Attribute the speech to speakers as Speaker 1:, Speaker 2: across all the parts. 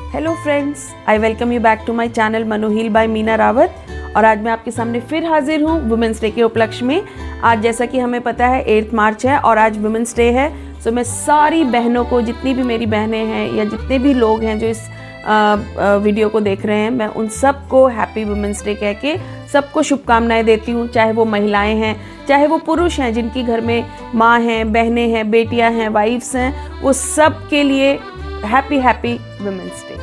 Speaker 1: Hello friends, I welcome you back to my channel Manu heal by Meena Rawat. और आज मैं आपके सामने फिर हाजिर हूँ वुमेंस डे के उपलक्ष्य में। आज जैसा कि हमें पता है 8 मार्च है और आज वुमेंस डे है। सो मैं सारी बहनों को, जितनी भी मेरी बहनें हैं या जितने भी लोग हैं जो इस वीडियो को देख रहे हैं, मैं उन सबको हैप्पी वुमेंस डे कह के सबको शुभकामनाएं देती हूँ। चाहे वो महिलाएं हैं, चाहे वो पुरुष हैं जिनकी घर में माँ हैं, बहनें हैं, बेटियां हैं, वाइफ्स हैं, वो सब के लिए happy women's day.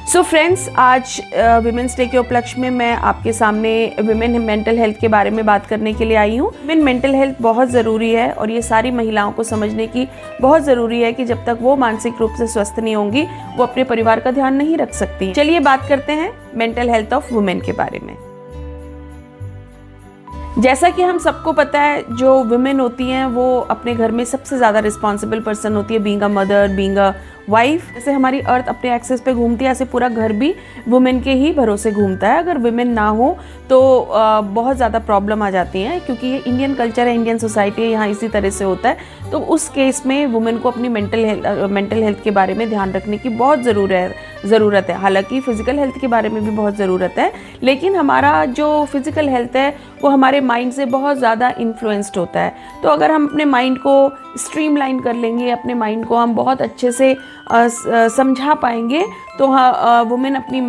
Speaker 1: So friends, आज वुमेंस डे के उपलक्ष्य में मैं आपके सामने विमेन मेंटल हेल्थ के बारे में बात करने के लिए आई हूँ। विमेन मेंटल हेल्थ बहुत ज़रूरी है और ये सारी महिलाओं को समझने की बहुत ज़रूरी है कि जब तक वो मानसिक रूप से स्वस्थ नहीं होंगी, वो अपने परिवार का ध्यान नहीं रख सकती। चलिए बात करते हैं मेंटल हेल्थ ऑफ वुमेन के बारे में। जैसा कि हम सबको पता है, जो वुमेन होती हैं वो अपने घर में सबसे ज़्यादा रिस्पॉन्सिबल पर्सन होती है, being a mother, being a wife. जैसे हमारी अर्थ अपने एक्सेस पे घूमती है, ऐसे पूरा घर भी वुमेन के ही भरोसे घूमता है। अगर वुमेन ना हो तो बहुत ज़्यादा प्रॉब्लम आ जाती हैं, क्योंकि ये इंडियन कल्चर है, इंडियन सोसाइटी है, यहाँ इसी तरह से होता है। तो उस केस में वुमेन को अपनी मेंटल हेल्थ के बारे में ध्यान रखने की बहुत ज़रूरत है। हालांकि फिजिकल हेल्थ के बारे में भी बहुत ज़रूरत है, लेकिन हमारा जो फिजिकल हेल्थ है वो हमारे माइंड से बहुत ज़्यादा इन्फ्लुएंस्ड होता है। तो अगर हम अपने माइंड को स्ट्रीमलाइन कर लेंगे, अपने माइंड को हम बहुत अच्छे से समझा पाएंगे, तो वुमेन अपनी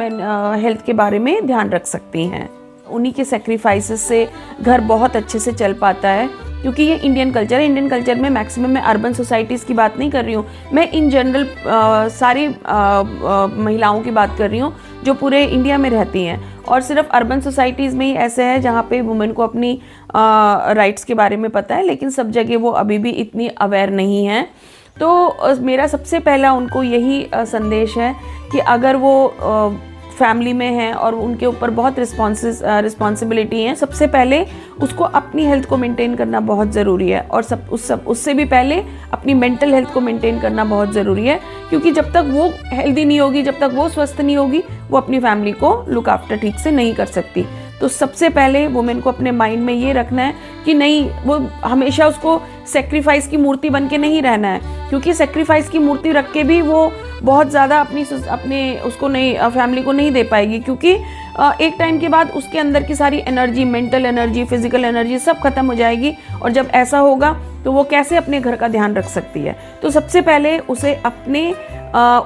Speaker 1: हेल्थ के बारे में ध्यान रख सकती हैं। उन्हीं के सेक्रीफाइसेस से घर बहुत अच्छे से चल पाता है, क्योंकि ये इंडियन कल्चर है। इंडियन कल्चर में मैक्सिमम, मैं अर्बन सोसाइटीज़ की बात नहीं कर रही हूँ, मैं इन जनरल सारी महिलाओं की बात कर रही हूँ जो पूरे इंडिया में रहती हैं। और सिर्फ अर्बन सोसाइटीज़ में ही ऐसे है जहाँ पे वुमेन को अपनी राइट्स के बारे में पता है, लेकिन सब जगह वो अभी भी इतनी अवेयर नहीं है। तो मेरा सबसे पहला उनको यही संदेश है कि अगर वो फैमिली में है और उनके ऊपर बहुत रिस्पॉन्सिबिलिटी है, सबसे पहले उसको अपनी हेल्थ को मेंटेन करना बहुत ज़रूरी है। और उससे भी पहले अपनी मेंटल हेल्थ को मेंटेन करना बहुत ज़रूरी है, क्योंकि जब तक वो हेल्दी नहीं होगी, जब तक वो स्वस्थ नहीं होगी, वो अपनी फैमिली को लुक आफ्टर ठीक से नहीं कर सकती। तो सबसे पहले वुमेन को अपने माइंड में ये रखना है कि नहीं, वो हमेशा उसको सेक्रीफाइस की मूर्ति बन के नहीं रहना है, क्योंकि सेक्रीफाइस की मूर्ति रख के भी वो बहुत ज़्यादा अपने उसको नहीं, फैमिली को नहीं दे पाएगी, क्योंकि एक टाइम के बाद उसके अंदर की सारी energy, mental energy, physical energy सब खत्म हो जाएगी। और जब ऐसा होगा तो वो कैसे अपने घर का ध्यान रख सकती है। तो सबसे पहले उसे अपने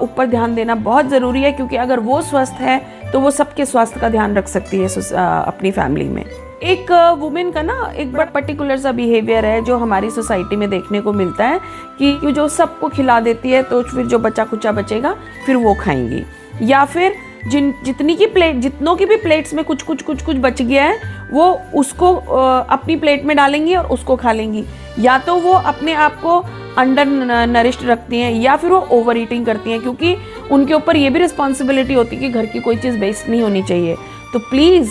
Speaker 1: ऊपर ध्यान देना बहुत ज़रूरी है, क्योंकि अगर वो स्वस्थ है तो वो सबके स्वास्थ्य का ध्यान रख सकती है अपनी फैमिली में। एक वुमेन का ना एक बड़ा पर्टिकुलर सा बिहेवियर है जो हमारी सोसाइटी में देखने को मिलता है कि जो सबको खिला देती है, तो फिर जो बचा कुचा बचेगा फिर वो खाएंगी, या फिर जितनों की भी प्लेट्स में कुछ बच गया है, वो उसको अपनी प्लेट में डालेंगी और उसको खा लेंगी। या तो वो अपने आप को अंडर नरिश्ड रखती हैं, या फिर वो ओवर ईटिंग करती हैं, क्योंकि उनके ऊपर ये भी रिस्पॉन्सिबिलिटी होती है कि घर की कोई चीज़ वेस्ट नहीं होनी चाहिए। तो प्लीज़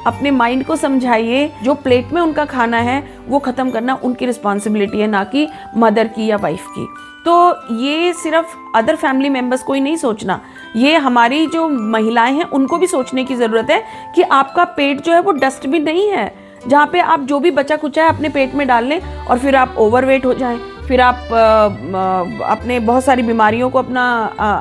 Speaker 1: अपने माइंड को समझाइए, जो प्लेट में उनका खाना है वो ख़त्म करना उनकी रिस्पॉन्सिबिलिटी है, ना कि मदर की या वाइफ की। तो ये सिर्फ अदर फैमिली मेम्बर्स को ही नहीं सोचना, ये हमारी जो महिलाएं हैं उनको भी सोचने की ज़रूरत है कि आपका पेट जो है वो डस्टबिन नहीं है, जहाँ पे आप जो भी बचा कुचा है अपने पेट में डाल लें और फिर आप ओवरवेट हो जाएं, फिर आप अपने बहुत सारी बीमारियों को अपना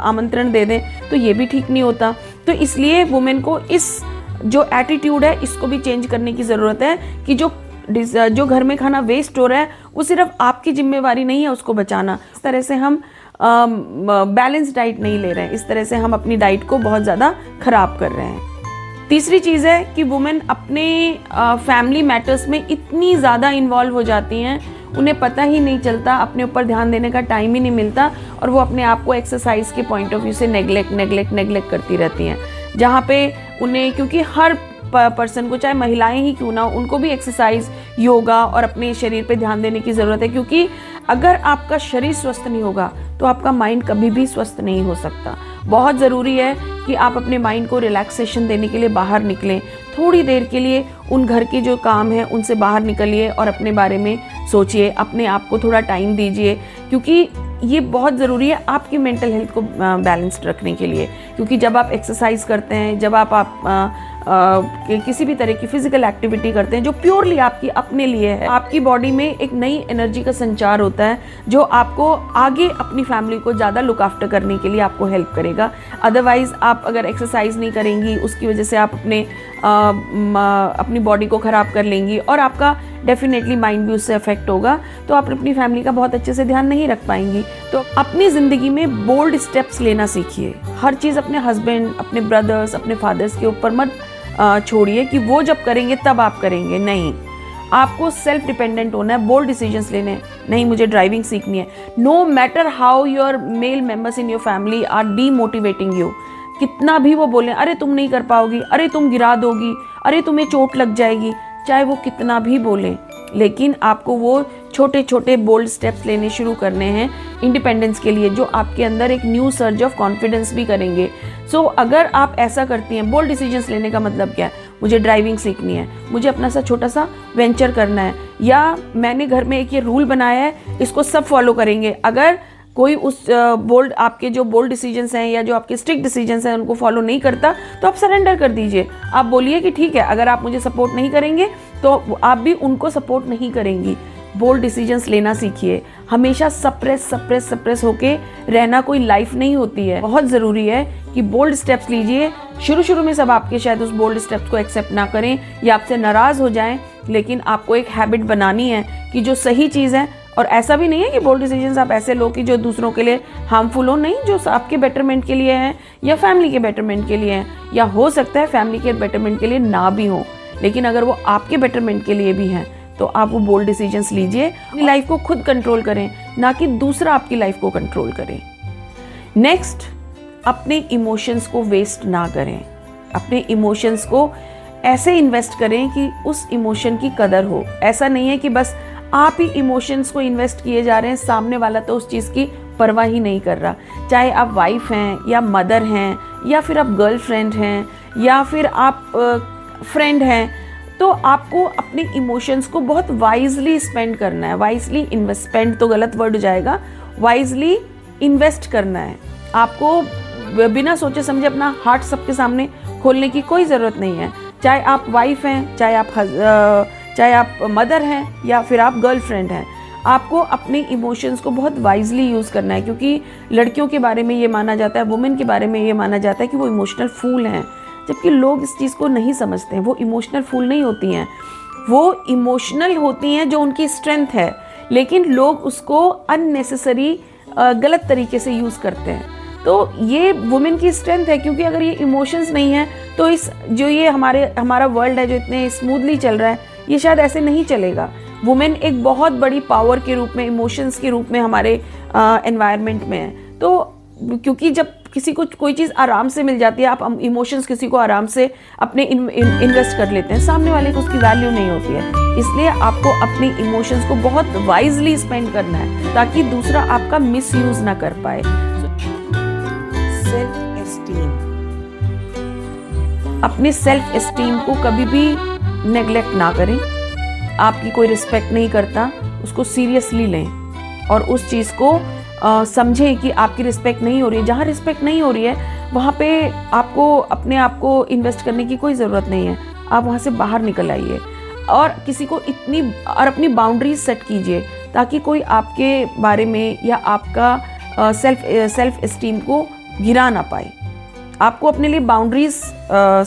Speaker 1: आमंत्रण दे दें, तो ये भी ठीक नहीं होता। तो इसलिए वुमेन को इस जो एटीट्यूड है इसको भी चेंज करने की ज़रूरत है कि जो घर में खाना वेस्ट हो रहा है वो सिर्फ आपकी जिम्मेवारी नहीं है उसको बचाना। इस तरह से हम बैलेंस डाइट नहीं ले रहे हैं, इस तरह से हम अपनी डाइट को बहुत ज़्यादा ख़राब कर रहे हैं। तीसरी चीज़ है कि वुमेन अपने फैमिली मैटर्स में इतनी ज़्यादा इन्वॉल्व हो जाती हैं, उन्हें पता ही नहीं चलता, अपने ऊपर ध्यान देने का टाइम ही नहीं मिलता, और वो अपने आप को एक्सरसाइज के पॉइंट ऑफ व्यू से नेग्लेक्ट करती रहती हैं। जहाँ पे उन्हें, क्योंकि हर पर्सन को, चाहे महिलाएं ही क्यों ना हो, उनको भी एक्सरसाइज, योगा और अपने शरीर पे ध्यान देने की ज़रूरत है, क्योंकि अगर आपका शरीर स्वस्थ नहीं होगा तो आपका माइंड कभी भी स्वस्थ नहीं हो सकता। बहुत ज़रूरी है कि आप अपने माइंड को रिलैक्सेशन देने के लिए बाहर निकलें, थोड़ी देर के लिए उन घर के जो काम हैं उनसे बाहर निकलिए और अपने बारे में सोचिए, अपने आप को थोड़ा टाइम दीजिए, क्योंकि ये बहुत ज़रूरी है आपकी मेंटल हेल्थ को बैलेंस्ड रखने के लिए। क्योंकि जब आप एक्सरसाइज करते हैं, जब आप किसी भी तरह की फिजिकल एक्टिविटी करते हैं जो प्योरली आपकी अपने लिए है, आपकी बॉडी में एक नई एनर्जी का संचार होता है जो आपको आगे अपनी फैमिली को ज़्यादा लुक आफ्टर करने के लिए आपको हेल्प करेगा। अदरवाइज़ आप अगर एक्सरसाइज नहीं करेंगी, उसकी वजह से आप अपनी बॉडी को ख़राब कर लेंगी और आपका डेफिनेटली माइंड भी उससे अफेक्ट होगा, तो आप अपनी फैमिली का बहुत अच्छे से ध्यान नहीं रख पाएंगी। तो अपनी ज़िंदगी में बोल्ड स्टेप्स लेना सीखिए। हर चीज़ अपने हस्बैंड, अपने ब्रदर्स, अपने फादर्स के ऊपर मत छोड़िए कि वो जब करेंगे तब आप करेंगे। नहीं, आपको सेल्फ डिपेंडेंट होना है, बोल्ड डिसीजंस लेने। नहीं, मुझे ड्राइविंग सीखनी है, no matter how your male members in your family are demotivating you, कितना भी वो बोलें, अरे तुम नहीं कर पाओगी, अरे तुम गिरा दोगी, अरे तुम्हें चोट लग जाएगी, चाहे वो कितना भी बोलें, लेकिन आपको वो छोटे छोटे बोल्ड स्टेप्स लेने शुरू करने हैं इंडिपेंडेंस के लिए, जो आपके अंदर एक न्यू सर्ज ऑफ कॉन्फिडेंस भी करेंगे। सो अगर आप ऐसा करती हैं, बोल्ड डिसीजंस लेने का मतलब क्या है, मुझे ड्राइविंग सीखनी है, मुझे अपना सा छोटा सा वेंचर करना है, या मैंने घर में एक ये रूल बनाया है, इसको सब फॉलो करेंगे। अगर कोई उस आपके जो बोल्ड डिसीजंस हैं या जो आपके स्ट्रिक्ट डिसीजंस हैं उनको फॉलो नहीं करता, तो आप सरेंडर कर दीजिए। आप बोलिए कि ठीक है, अगर आप मुझे सपोर्ट नहीं करेंगे तो आप भी उनको सपोर्ट नहीं करेंगी। बोल्ड डिसीजंस लेना सीखिए। हमेशा सप्रेस होके रहना कोई लाइफ नहीं होती है। बहुत ज़रूरी है कि बोल्ड स्टेप्स लीजिए। शुरू में सब आपके शायद उस बोल्ड स्टेप्स को एक्सेप्ट ना करें या आपसे नाराज़ हो जाएं, लेकिन आपको एक हैबिट बनानी है कि जो सही चीज़ है, और ऐसा भी नहीं है कि बोल्ड डिसीजंस आप ऐसे लो कि जो दूसरों के लिए हार्मफुल हो, नहीं, जो आपके बेटरमेंट के लिए हैं या फैमिली के बेटरमेंट के लिए हैं, या हो सकता है फैमिली के बेटरमेंट के लिए ना भी हो, लेकिन अगर वो आपके बेटरमेंट के लिए भी हैं तो आप वो बोल्ड डिसीजंस लीजिए। अपनी लाइफ को खुद कंट्रोल करें, ना कि दूसरा आपकी लाइफ को कंट्रोल करे। नेक्स्ट, अपने इमोशंस को वेस्ट ना करें। अपने इमोशंस को ऐसे इन्वेस्ट करें कि उस इमोशन की कदर हो। ऐसा नहीं है कि बस आप ही इमोशंस को इन्वेस्ट किए जा रहे हैं, सामने वाला तो उस चीज़ की परवाह ही नहीं कर रहा। चाहे आप वाइफ हैं या मदर हैं या फिर आप गर्लफ्रेंड हैं या फिर आप फ्रेंड हैं, तो आपको अपने इमोशंस को बहुत वाइजली स्पेंड करना है। वाइजली इन्वेस्ट, स्पेंड तो गलत वर्ड हो जाएगा, वाइजली इन्वेस्ट करना है। आपको बिना सोचे समझे अपना हार्ट सबके सामने खोलने की कोई ज़रूरत नहीं है। चाहे आप वाइफ हैं, चाहे आप मदर हैं या फिर आप गर्लफ्रेंड हैं, आपको अपने इमोशंस को बहुत वाइजली यूज़ करना है। क्योंकि लड़कियों के बारे में ये माना जाता है, वुमेन के बारे में ये माना जाता है कि वो इमोशनल फूल हैं, जबकि लोग इस चीज़ को नहीं समझते हैं। वो इमोशनल फूल नहीं होती हैं, वो इमोशनल होती हैं जो उनकी स्ट्रेंथ है, लेकिन लोग उसको अननेसेसरी गलत तरीके से यूज़ करते हैं। तो ये वुमेन की स्ट्रेंथ है, क्योंकि अगर ये इमोशंस नहीं है तो ये हमारा वर्ल्ड है जो इतने स्मूथली चल रहा है, ये शायद ऐसे नहीं चलेगा। वुमेन एक बहुत बड़ी पावर के रूप में, इमोशंस के रूप में हमारे एनवायरनमेंट में है। तो क्योंकि जब किसी को कोई चीज़ आराम से मिल जाती है, आप इमोशंस किसी को आराम से अपने इन्वेस्ट कर लेते हैं, सामने वाले को उसकी वैल्यू नहीं होती है। इसलिए आपको अपने इमोशंस को बहुत वाइजली स्पेंड करना है ताकि दूसरा आपका मिसयूज ना कर पाए। सेल्फ एस्टीम, अपने सेल्फ एस्टीम को कभी भी नेग्लेक्ट ना करें। आपकी कोई रिस्पेक्ट नहीं करता, उसको सीरियसली लें और उस चीज़ को समझें कि आपकी रिस्पेक्ट नहीं हो रही है। जहाँ रिस्पेक्ट नहीं हो रही है वहाँ पे आपको अपने आप को इन्वेस्ट करने की कोई ज़रूरत नहीं है। आप वहाँ से बाहर निकल आइए और किसी को अपनी बाउंड्रीज सेट कीजिए ताकि कोई आपके बारे में या आपका सेल्फ एस्टीम को गिरा ना पाए। आपको अपने लिए बाउंड्रीज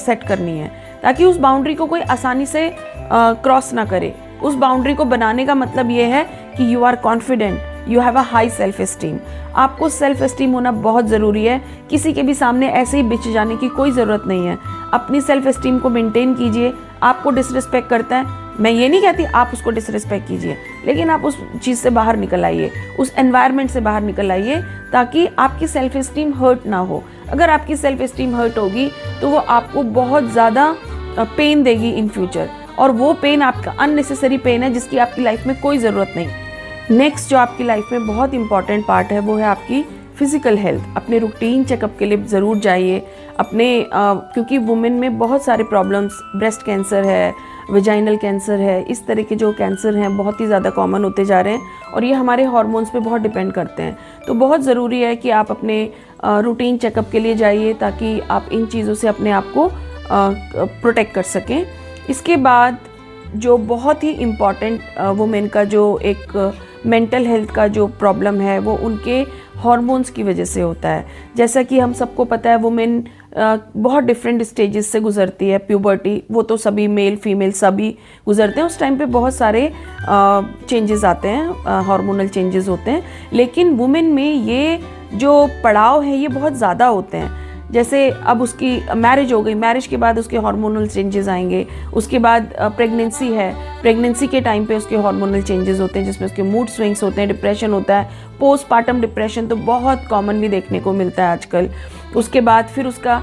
Speaker 1: सेट करनी है ताकि उस बाउंड्री को कोई आसानी से क्रॉस ना करे। उस बाउंड्री को बनाने का मतलब ये है कि you are confident, you have a high self esteem. आपको सेल्फ एस्टीम होना बहुत ज़रूरी है। किसी के भी सामने ऐसे ही बिछ जाने की कोई ज़रूरत नहीं है। अपनी सेल्फ एस्टीम को मेंटेन कीजिए। आपको डिसरिस्पेक्ट करता है, मैं ये नहीं कहती आप उसको डिसरिस्पेक्ट कीजिए, लेकिन आप उस चीज़ से बाहर निकल आइए, उस एनवायरनमेंट से बाहर निकल आइए ताकि आपकी सेल्फ एस्टीम हर्ट ना हो। अगर आपकी सेल्फ एस्टीम हर्ट होगी तो वो आपको बहुत ज़्यादा पेन देगी इन फ्यूचर, और वो पेन आपका अननेसेसरी पेन है जिसकी आपकी लाइफ में कोई ज़रूरत नहीं। नेक्स्ट जो आपकी लाइफ में बहुत इंपॉर्टेंट पार्ट है वो है आपकी फिज़िकल हेल्थ। अपने रूटीन चेकअप के लिए ज़रूर जाइए। क्योंकि वुमेन में बहुत सारे प्रॉब्लम्स, ब्रेस्ट कैंसर है, वेजाइनल कैंसर है, इस तरह के जो कैंसर हैं बहुत ही ज़्यादा कॉमन होते जा रहे हैं और ये हमारे हार्मोन्स पे बहुत डिपेंड करते हैं। तो बहुत ज़रूरी है कि आप अपने रूटीन चेकअप के लिए जाइए ताकि आप इन चीज़ों से अपने आप को प्रोटेक्ट कर सकें। इसके बाद जो बहुत ही इम्पॉर्टेंट वुमेन का जो एक मेंटल हेल्थ का जो प्रॉब्लम है वो उनके हार्मोन्स की वजह से होता है। जैसा कि हम सबको पता है वुमेन बहुत डिफरेंट स्टेजेस से गुजरती है। प्यूबर्टी वो तो सभी मेल फीमेल सभी गुजरते हैं, उस टाइम पे बहुत सारे चेंजेस आते हैं, हार्मोनल चेंजेस होते हैं। लेकिन वुमेन में ये जो पड़ाव है ये बहुत ज़्यादा होते हैं। जैसे अब उसकी मैरिज हो गई, मैरिज के बाद उसके हार्मोनल चेंजेस आएंगे, उसके बाद प्रेगनेंसी है, प्रेगनेंसी के टाइम पे उसके हार्मोनल चेंजेस होते हैं जिसमें उसके मूड स्विंग्स होते हैं, डिप्रेशन होता है, पोस्टपार्टम डिप्रेशन तो बहुत कॉमन भी देखने को मिलता है आजकल। उसके बाद फिर उसका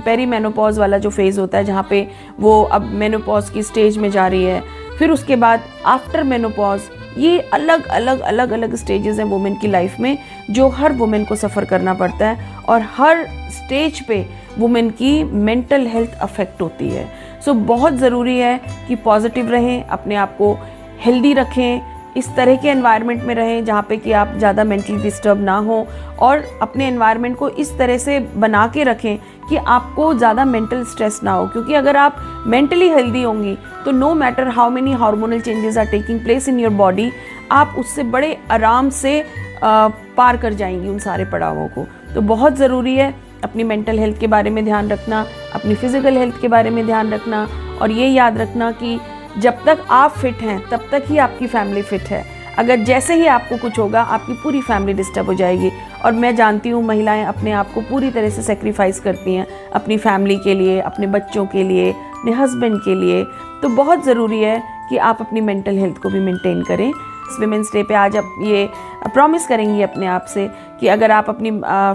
Speaker 1: पेरीमेनोपॉज वाला जो फेज़ होता है जहाँ पे वो अब मेनोपॉज की स्टेज में जा रही है। फिर उसके बाद आफ्टर मेनोपॉज, ये अलग अलग स्टेजेस हैं वुमेन की लाइफ में जो हर वुमेन को सफ़र करना पड़ता है और हर स्टेज पे वुमेन की मेंटल हेल्थ अफेक्ट होती है। सो बहुत ज़रूरी है कि पॉजिटिव रहें, अपने आप को हेल्दी रखें, इस तरह के एनवायरनमेंट में रहें जहाँ पे कि आप ज़्यादा मेंटली डिस्टर्ब ना हो और अपने एनवायरनमेंट को इस तरह से बना के रखें कि आपको ज़्यादा मेंटल स्ट्रेस ना हो। क्योंकि अगर आप मेंटली हेल्दी होंगी तो no matter how many hormonal changes are taking place in your body, आप उससे बड़े आराम से पार कर जाएंगी उन सारे पड़ावों को। तो बहुत ज़रूरी है अपनी मेंटल हेल्थ के बारे में ध्यान रखना, अपनी फिज़िकल हेल्थ के बारे में ध्यान रखना और ये याद रखना कि जब तक आप फिट हैं तब तक ही आपकी फैमिली फिट है। अगर जैसे ही आपको कुछ होगा आपकी पूरी फैमिली डिस्टर्ब हो जाएगी। और मैं जानती हूँ महिलाएं अपने आप को पूरी तरह से सेक्रीफाइस करती हैं अपनी फैमिली के लिए, अपने बच्चों के लिए, अपने हस्बैंड के लिए। तो बहुत ज़रूरी है कि आप अपनी मेंटल हेल्थ को भी मेंटेन करें। इस विमेंस डे पे आज आप ये प्रॉमिस करेंगी अपने आप से कि अगर आप अपनी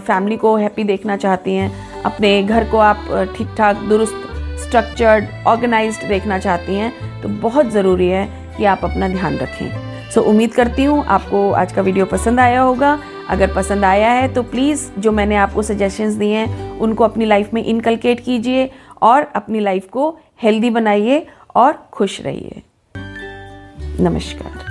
Speaker 1: फैमिली को हैप्पी देखना चाहती हैं, अपने घर को आप ठीक ठाक दुरुस्त स्ट्रक्चर्ड ऑर्गेनाइज्ड देखना चाहती हैं, तो बहुत ज़रूरी है कि आप अपना ध्यान रखें। सो उम्मीद करती हूँ आपको आज का वीडियो पसंद आया होगा। अगर पसंद आया है तो प्लीज़ जो मैंने आपको सजेशंस दिए हैं उनको अपनी लाइफ में इनकलकेट कीजिए और अपनी लाइफ को हेल्दी बनाइए और खुश रहिए। नमस्कार।